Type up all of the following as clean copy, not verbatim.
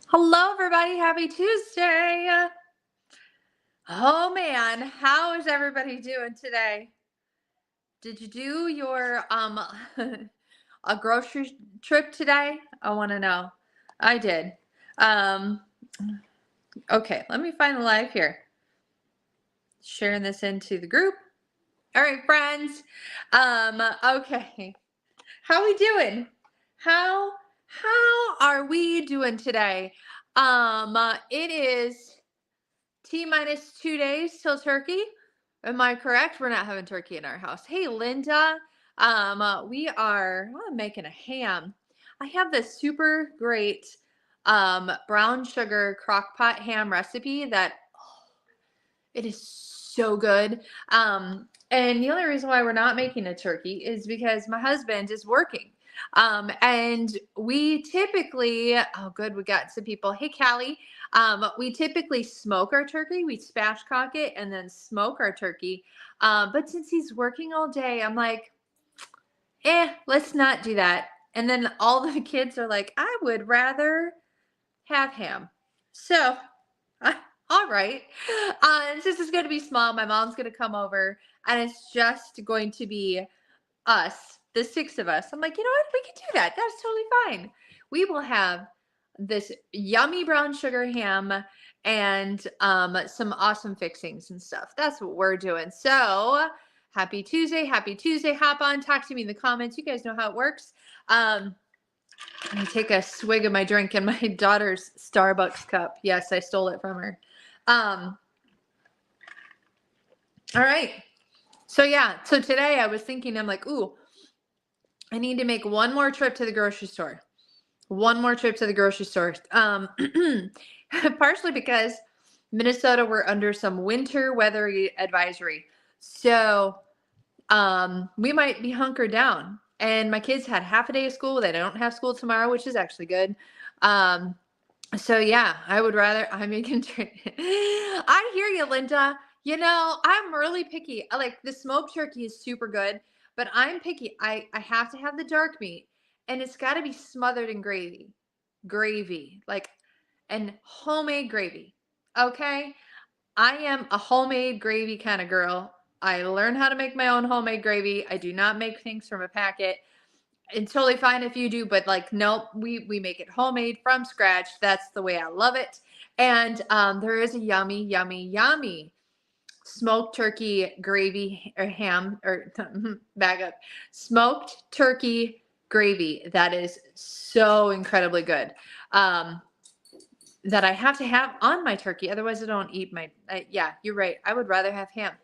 Hello, everybody. Happy Tuesday. Oh, man. How is everybody doing today? Did you do your a grocery trip today? I want to know. I did. Um, okay, let me find the live here. Sharing this into the group. All right, friends. Okay. How we doing? How are we doing today? It is T-minus 2 days till turkey. Am I correct? We're not having turkey in our house. Hey, Linda. We are making a ham. I have this super great brown sugar crock pot ham recipe that it is so good. And the only reason why we're not making a turkey is because my husband is working. And we typically, oh, good, we got some people. Hey, Callie. We typically smoke our turkey. We spatchcock it and then smoke our turkey. But since he's working all day, I'm like, let's not do that. And then all the kids are like, I would rather have ham. So, all right. And since it's going to be small, my mom's going to come over and it's just going to be us, the six of us. I'm like, you know what? We can do that. That's totally fine. We will have this yummy brown sugar ham and some awesome fixings and stuff. That's what we're doing. So happy Tuesday. Happy Tuesday. Hop on. Talk to me in the comments. You guys know how it works. Let me take a swig of my drink in my daughter's Starbucks cup. Yes, I stole it from her. All right. So yeah, so today I was thinking, I'm like, ooh, I need to make one more trip to the grocery store. One more trip to the grocery store. Partially because Minnesota, we're under some winter weather advisory. So we might be hunkered down. And my kids had half a day of school. They don't have school tomorrow, which is actually good. So yeah, I would rather I hear you, Linda. You know, I'm really picky. I like the smoked turkey is super good, but I'm picky. I have to have the dark meat and it's got to be smothered in gravy. Gravy, like and homemade gravy. Okay? I am a homemade gravy kind of girl. I learned how to make my own homemade gravy. I do not make things from a packet. It's totally fine if you do, but like, nope, we make it homemade from scratch. That's the way I love it. And there is a yummy, yummy, yummy smoked turkey gravy or ham or back up smoked turkey gravy that is so incredibly good. That I have to have on my turkey. Otherwise I don't eat my, yeah, you're right. I would rather have ham.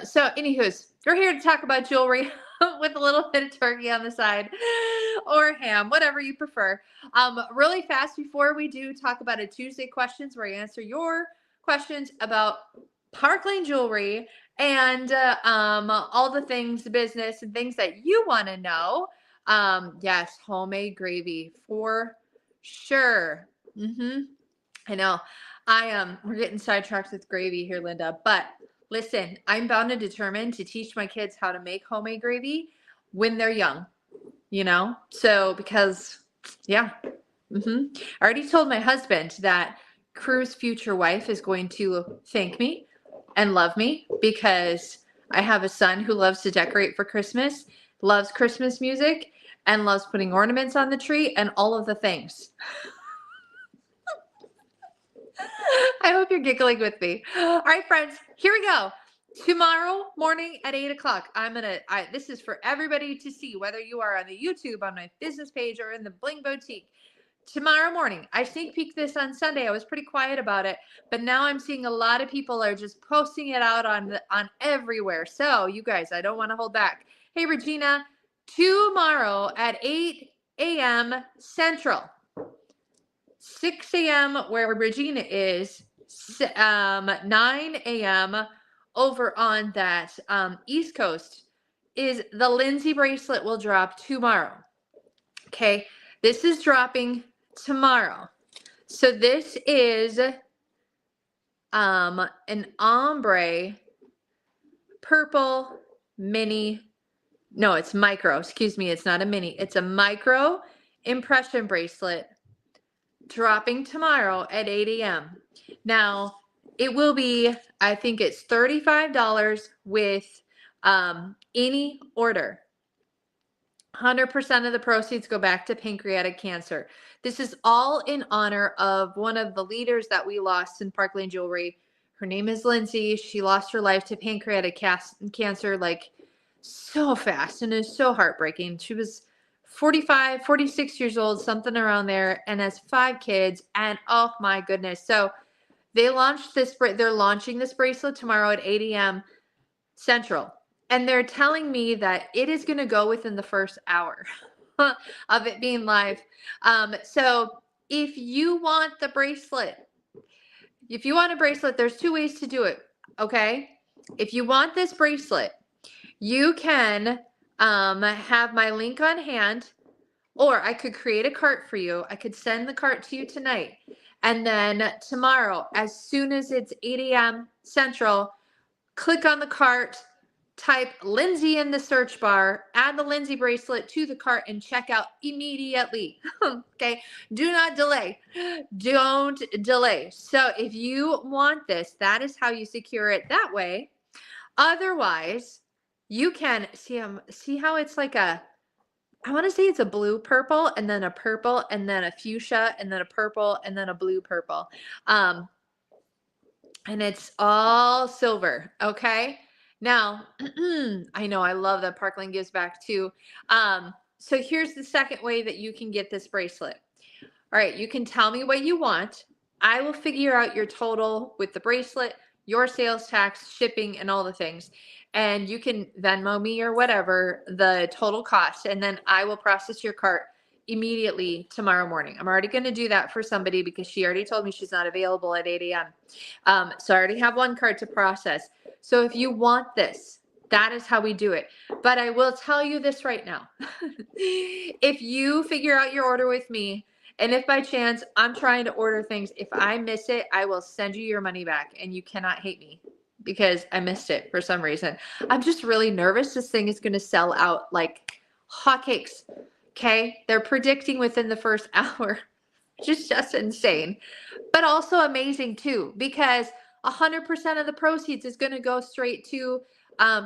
So anywho's, we're here to talk about jewelry with a little bit of turkey on the side or ham, whatever you prefer. Really fast before we do talk about a Tuesday questions where I answer your questions about Park Lane jewelry and all the things, the business and things that you want to know. Yes, homemade gravy for sure. I know. We're getting sidetracked with gravy here, Linda. But listen, I'm bound and determined to teach my kids how to make homemade gravy when they're young. You know, so because yeah, I already told my husband that Crew's future wife is going to thank me and love me because I have a son who loves to decorate for Christmas, loves Christmas music, and loves putting ornaments on the tree and all of the things. I hope you're giggling with me. All right, friends, here we go. Tomorrow morning at 8 o'clock, this is for everybody to see, whether you are on the YouTube, on my business page, or in the Bling Boutique. Tomorrow morning, I sneak peeked this on Sunday. I was pretty quiet about it, but now I'm seeing a lot of people are just posting it out on everywhere. So you guys, I don't want to hold back. Hey, Regina, tomorrow at 8 a.m. Central. 6 a.m. where Regina is, 9 a.m. over on that East Coast is the Lindsey Bracelet will drop tomorrow. Okay, this is dropping tomorrow. So this is an ombre purple mini. No, it's micro. Excuse me, it's not a mini. It's a micro impression bracelet. dropping tomorrow at 8 a.m. Now, it will be, I think it's $35 with any order. 100% of the proceeds go back to pancreatic cancer. This is all in honor of one of the leaders that we lost in Parkland Jewelry. Her name is Lindsey. She lost her life to pancreatic cancer like so fast, and it's so heartbreaking. She was 45, 46 years old, something around there, and has 5 kids. And oh my goodness. So they're launching this bracelet tomorrow at 8 a.m. Central. And they're telling me that it is going to go within the first hour of it being live. So if you want the bracelet, if you want a bracelet, there's 2 ways to do it. Okay. If you want this bracelet, you can have my link on hand, or I could create a cart for you. I could send the cart to you tonight. And then tomorrow, as soon as it's 8 a.m. Central, click on the cart, type Lindsey in the search bar, add the Lindsey bracelet to the cart, and check out immediately. Okay. Do not delay. Don't delay. So if you want this, that is how you secure it that way. Otherwise, you can see how it's like I want to say it's a blue purple, and then a purple, and then a fuchsia, and then a purple, and then a blue purple. And it's all silver. Okay. Now, I know I love that Parkland gives back too. So here's the second way that you can get this bracelet. All right. You can tell me what you want. I will figure out your total with the bracelet, your sales tax, shipping, and all the things. And you can Venmo me or whatever the total cost. And then I will process your cart immediately tomorrow morning. I'm already going to do that for somebody because she already told me she's not available at 8 a.m. So I already have one cart to process. So if you want this, that is how we do it. But I will tell you this right now. If you figure out your order with me, and if by chance I'm trying to order things, if I miss it, I will send you your money back, and you cannot hate me because I missed it for some reason. I'm just really nervous. This thing is going to sell out like hotcakes. Okay. They're predicting within the first hour, just insane, but also amazing too, because 100% of the proceeds is going to go straight to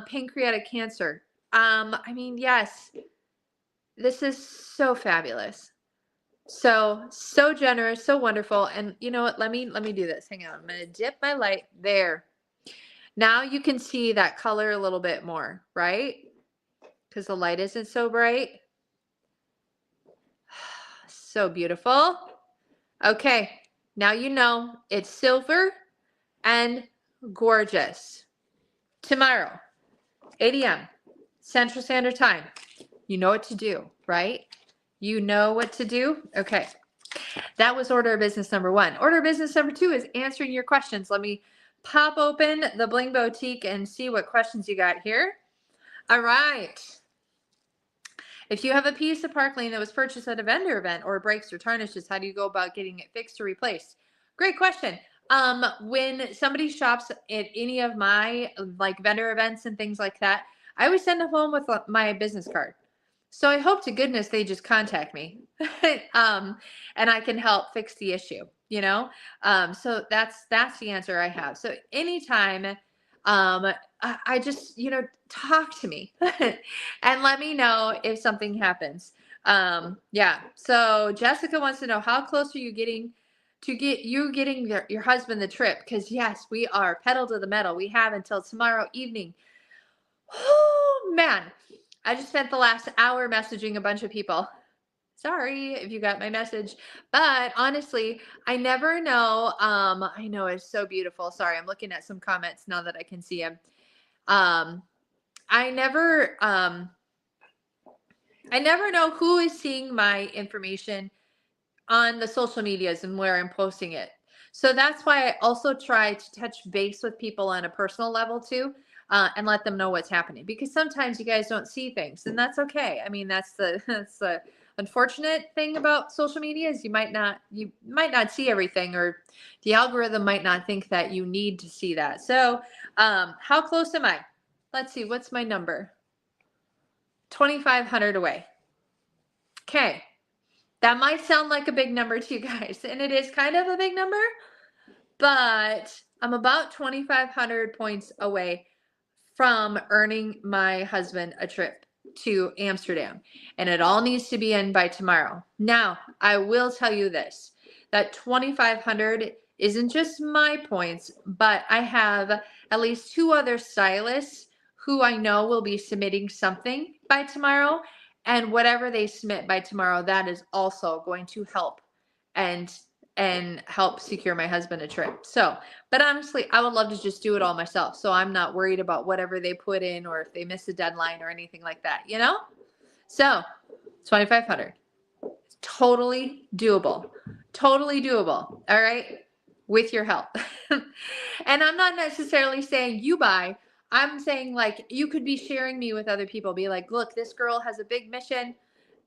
pancreatic cancer. I mean, yes, this is so fabulous. So generous, so wonderful. And you know what? Let me do this. Hang on. I'm going to dip my light there. Now you can see that color a little bit more, right? Because the light isn't so bright. So beautiful. Okay. Now you know it's silver and gorgeous. Tomorrow, 8 a.m. Central Standard Time. You know what to do, right? You know what to do? Okay. That was order of business number 1. Order of business number 2 is answering your questions. Let me pop open the Bling Boutique and see what questions you got here. All right. If you have a piece of Parkland that was purchased at a vendor event or breaks or tarnishes, how do you go about getting it fixed or replaced? Great question. When somebody shops at any of my like vendor events and things like that, I always send them home with my business card. So I hope to goodness they just contact me and I can help fix the issue, you know? So that's the answer I have. So anytime I just, talk to me and let me know if something happens. Yeah. So Jessica wants to know, how close are you getting to getting your husband the trip? Because yes, we are pedal to the metal. We have until tomorrow evening. Oh man, I just spent the last hour messaging a bunch of people. Sorry if you got my message, but honestly, I never know. I know it's so beautiful. Sorry, I'm looking at some comments now that I can see them. I never know who is seeing my information on the social medias and where I'm posting it. So that's why I also try to touch base with people on a personal level too, and let them know what's happening, because sometimes you guys don't see things, and that's okay. I mean, that's the unfortunate thing about social media is you might not see everything, or the algorithm might not think that you need to see that. So how close am I? Let's see, what's my number? 2,500 away. Okay. That might sound like a big number to you guys, and it is kind of a big number, but I'm about 2,500 points away from earning my husband a trip to Amsterdam, and it all needs to be in by tomorrow. Now, I will tell you this, that 2,500 isn't just my points, but I have at least 2 other stylists who I know will be submitting something by tomorrow, and whatever they submit by tomorrow, that is also going to help and help secure my husband a trip. So, but honestly, I would love to just do it all myself. So I'm not worried about whatever they put in or if they miss a deadline or anything like that, you know? So 2,500, totally doable, totally doable. All right. With your help. And I'm not necessarily saying you buy, I'm saying like, you could be sharing me with other people. Be like, look, this girl has a big mission.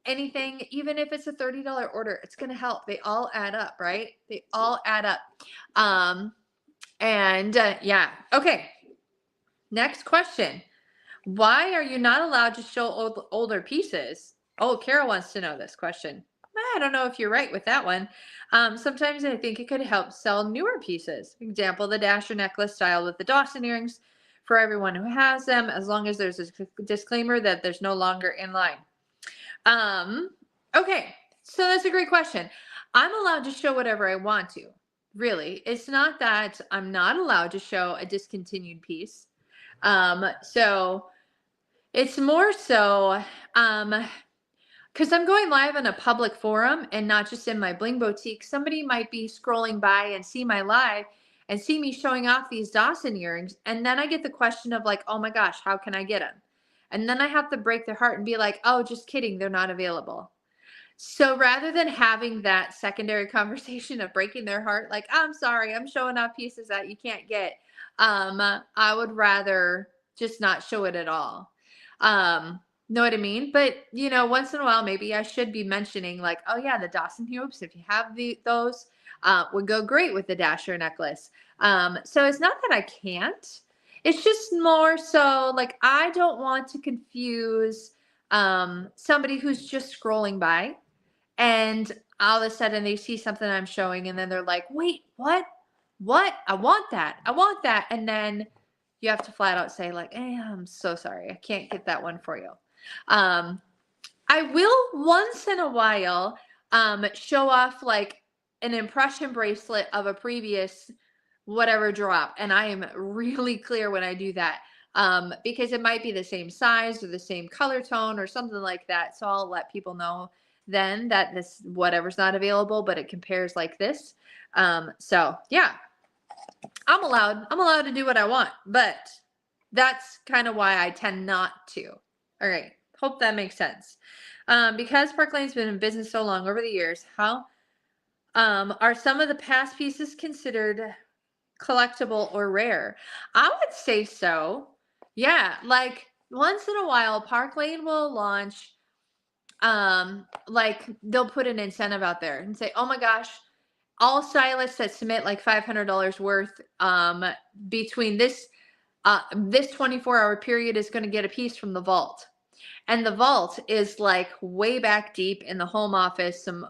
Anything, even if it's a $30 order, it's going to help. They all add up, right? They all add up. Yeah. Okay. Next question. Why are you not allowed to show older pieces? Oh, Carol wants to know this question. I don't know if you're right with that one. Sometimes I think it could help sell newer pieces. Example, the Dasher necklace style with the Dawson earrings for everyone who has them, as long as there's a disclaimer that there's no longer in line. Okay, so that's a great question. I'm allowed to show whatever I want to. Really, it's not that I'm not allowed to show a discontinued piece. So it's more so, because I'm going live on a public forum and not just in my bling boutique. Somebody might be scrolling by and see my live and see me showing off these Dawson earrings. And then I get the question of like, oh my gosh, how can I get them? And then I have to break their heart and be like, oh, just kidding, they're not available. So rather than having that secondary conversation of breaking their heart, like, I'm sorry, I'm showing off pieces that you can't get, I would rather just not show it at all. Know what I mean? But, you know, once in a while, maybe I should be mentioning like, oh yeah, the Dawson hoops, if you have those, would go great with the Dasher necklace. So it's not that I can't. It's just more so like, I don't want to confuse somebody who's just scrolling by and all of a sudden they see something I'm showing and then they're like, wait, what? I want that. I want that. And then you have to flat out say like, hey, I'm so sorry. I can't get that one for you. I will once in a while show off like an impression bracelet of a previous whatever drop. And I am really clear when I do that because it might be the same size or the same color tone or something like that. So I'll let people know then that this whatever's not available, but it compares like this. So yeah, I'm allowed to do what I want, but that's kind of why I tend not to. All right. Hope that makes sense. Because Park Lane's been in business so long over the years, how are some of the past pieces considered collectible or rare? I would say so. Yeah, like once in a while, Park Lane will launch, like they'll put an incentive out there and say, oh my gosh, all stylists that submit like $500 worth between this 24-hour period is going to get a piece from the vault. And the vault is like way back deep in the home office, some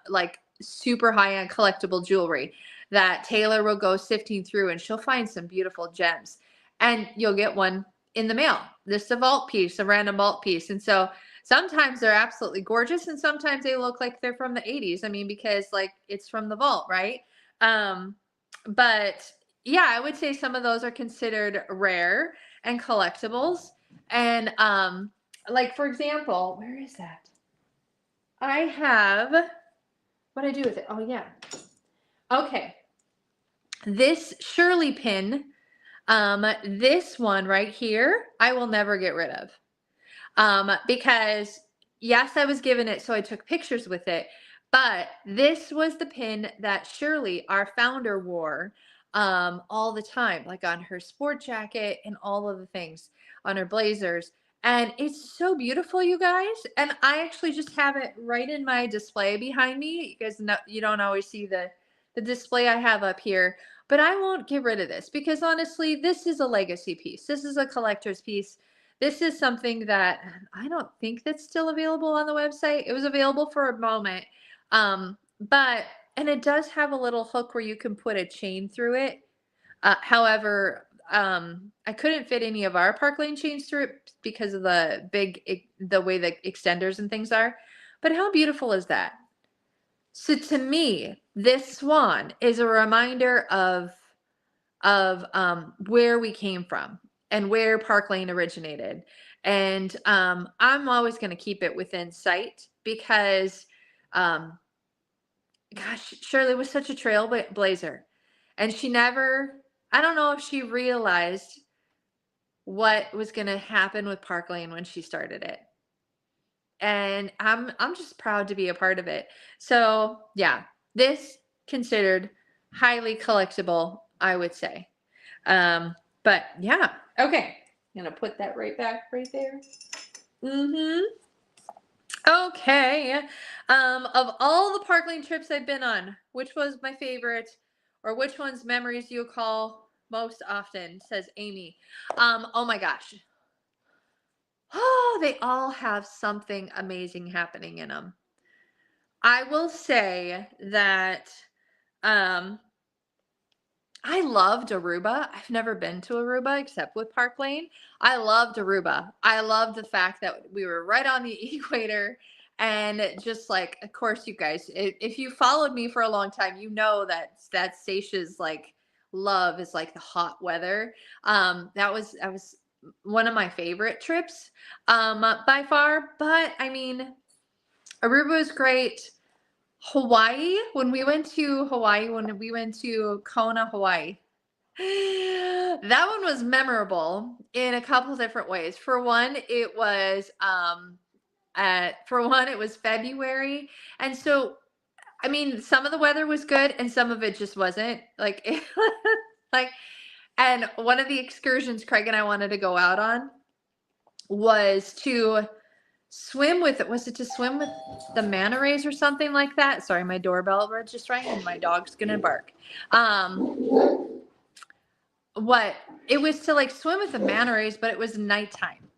like super high-end collectible jewelry that Taylor will go sifting through and she'll find some beautiful gems. And you'll get one in the mail. This is a vault piece, a random vault piece. And so sometimes they're absolutely gorgeous and sometimes they look like they're from the 80s. I mean, because like it's from the vault, right? But yeah, I would say some of those are considered rare and collectibles. And like, for example, where is that? I have, what I do with it? Oh, yeah. Okay. This Shirley pin, this one right here, I will never get rid of. Because yes, I was given it, so I took pictures with it, but this was the pin that Shirley, our founder, wore all the time, like on her sport jacket and all of the things, on her blazers. And it's so beautiful, you guys. And I actually just have it right in my display behind me. You guys know, you don't always see the display I have up here, but I won't get rid of this because honestly, this is a legacy piece. This is a collector's piece this is something that I don't think that's still available on the website. It was available for a moment. But and it does have a little hook where you can put a chain through it. However, I couldn't fit any of our Park Lane chains through it because of the way the extenders and things are. But how beautiful is that? So to me, this swan is a reminder of where we came from and where Park Lane originated. And I'm always going to keep it within sight because, um, gosh, Shirley was such a trailblazer. And she never, I don't know if she realized what was going to happen with Park Lane when she started it. And I'm just proud to be a part of it. So yeah, this considered highly collectible, I would say. But yeah, okay. I'm gonna put that right back right there. Mm-hmm. Okay. Of all the Park Lane trips I've been on, which was my favorite, or which one's memories you call most often? Says Amy. Oh my gosh. Oh, they all have something amazing happening in them. I will say that um I loved Aruba. I've never been to Aruba except with Park Lane. I loved Aruba. I loved the fact that we were right on the equator and just like, of course, you guys, if you followed me for a long time, you know that Seisha's like love is like the hot weather. That was one of my favorite trips by far. But I mean, Aruba was great. Hawaii, when we went to Kona, Hawaii, that one was memorable in a couple different ways. For one, it was February. And so, I mean, some of the weather was good and some of it just wasn't. Like, and one of the excursions Craig and I wanted to go out on was to swim with the manta rays or something like that. Sorry, my doorbell just rang and my dog's gonna bark. What it was to like swim with the manta rays, but it was nighttime.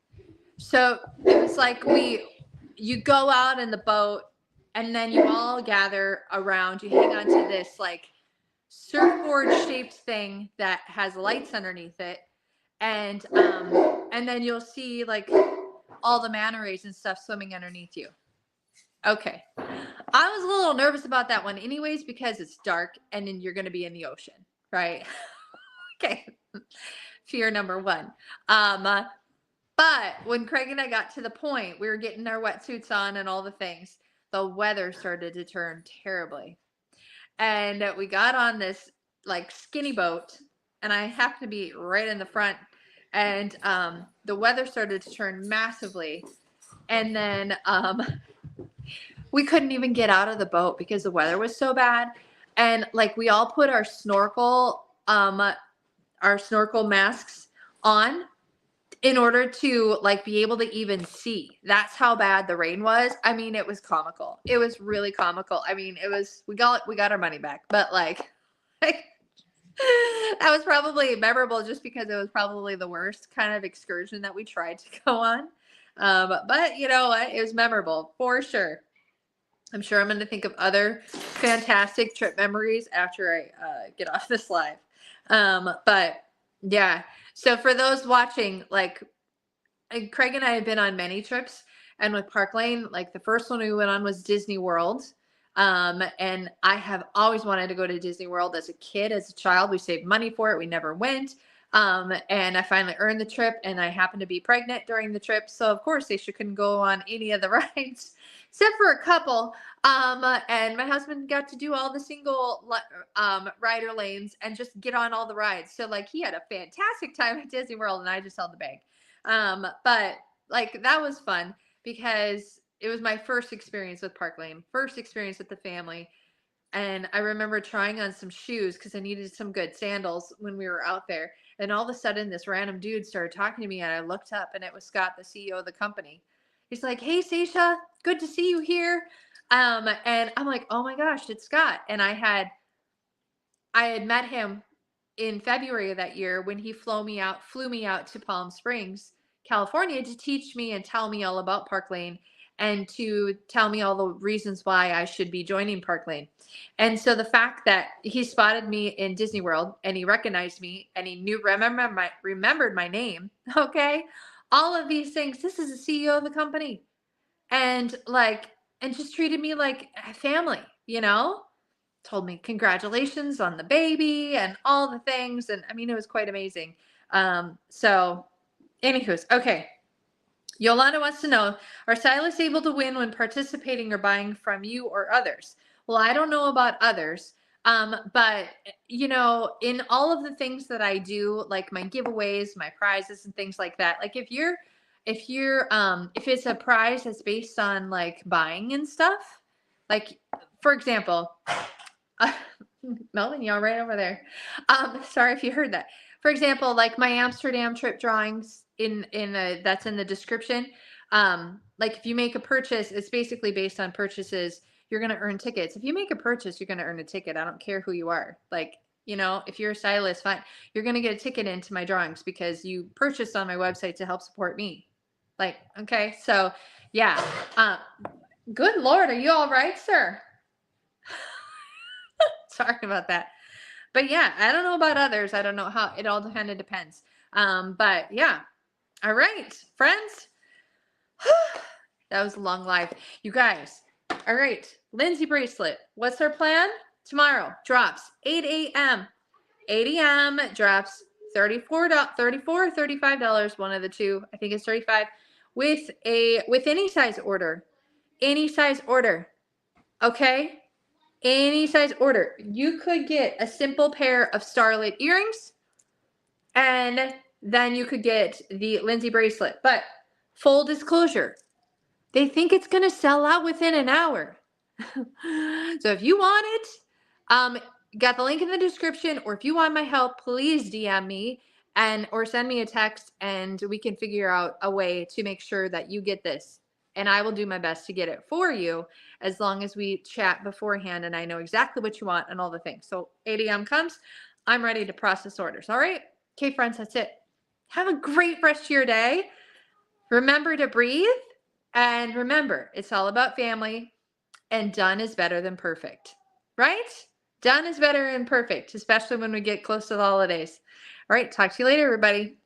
So it was like you go out in the boat and then you all gather around, you hang on to this like surfboard shaped thing that has lights underneath it. And then you'll see like all the manta rays and stuff swimming underneath you. Okay. I was a little nervous about that one anyways, because it's dark and then you're going to be in the ocean, right? Okay. Fear number one. But when Craig and I got to the point, we were getting our wetsuits on and all the things, the weather started to turn terribly. And we got on this like skinny boat and I happened to be right in the front, and the weather started to turn massively. And then we couldn't even get out of the boat because the weather was so bad. And like we all put our snorkel masks on in order to like be able to even see. That's how bad the rain was. I mean, it was comical. It was really comical. I mean, we got our money back, but like that was probably memorable just because it was probably the worst kind of excursion that we tried to go on. But you know what? It was memorable for sure. I'm sure I'm going to think of other fantastic trip memories after I get off this live. But yeah. So for those watching, like Craig and I have been on many trips, and with Park Lane, like the first one we went on was Disney World. And I have always wanted to go to Disney World as a kid, as a child. We saved money for it. We never went. And I finally earned the trip, and I happened to be pregnant during the trip. So of course they couldn't go on any of the rides except for a couple. And my husband got to do all the single rider lanes and just get on all the rides. So like he had a fantastic time at Disney World, and I just held the bag. But like that was fun because it was my first experience with Park Lane, first experience with the family. And I remember trying on some shoes because I needed some good sandals when we were out there. And all of a sudden, this random dude started talking to me, and I looked up, and it was Scott, the CEO of the company. He's like, "Hey, Seisha, good to see you here." And I'm like, "Oh my gosh, it's Scott." And I had met him in February of that year when he flew me out to Palm Springs California to teach me and tell me all about Park Lane and to tell me all the reasons why I should be joining Park Lane. And so the fact that he spotted me in Disney World and he recognized me and he remembered my name, okay? All of these things, this is the CEO of the company. And and just treated me like a family, told me congratulations on the baby and all the things. And I mean, it was quite amazing. So anywho's, okay. Yolanda wants to know, are stylists able to win when participating or buying from you or others? Well, I don't know about others. But in all of the things that I do, like my giveaways, my prizes and things like that, like if it's a prize that's based on like buying and stuff, like for example, Melvin, y'all right over there. Sorry if you heard that. For example, like my Amsterdam trip drawings that's in the description. Like if you make a purchase, it's basically based on purchases. You're going to earn tickets. If you make a purchase, you're going to earn a ticket. I don't care who you are. Like, if you're a stylist, fine. You're going to get a ticket into my drawings because you purchased on my website to help support me. Like, okay. So yeah. Good Lord. Are you all right, sir? Sorry about that. But yeah, I don't know about others. I don't know how it all kind of depends. But yeah. All right, friends. That was a long live. You guys. All right. Lindsey Bracelet. What's our plan? Tomorrow drops 8 a.m. 8 a.m. drops $34 or $35, one of the two. I think it's 35 with any size order. Any size order. Okay? Any size order. You could get a simple pair of starlit earrings and then you could get the Lindsey bracelet. But full disclosure, they think it's going to sell out within an hour. So if you want it, got the link in the description, or if you want my help, please DM me or send me a text and we can figure out a way to make sure that you get this. And I will do my best to get it for you as long as we chat beforehand and I know exactly what you want and all the things. So 8 a.m. comes, I'm ready to process orders. All right. Okay, friends, that's it. Have a great rest of your day. Remember to breathe. And remember, it's all about family, and done is better than perfect, right? Done is better than perfect, especially when we get close to the holidays. All right, talk to you later, everybody.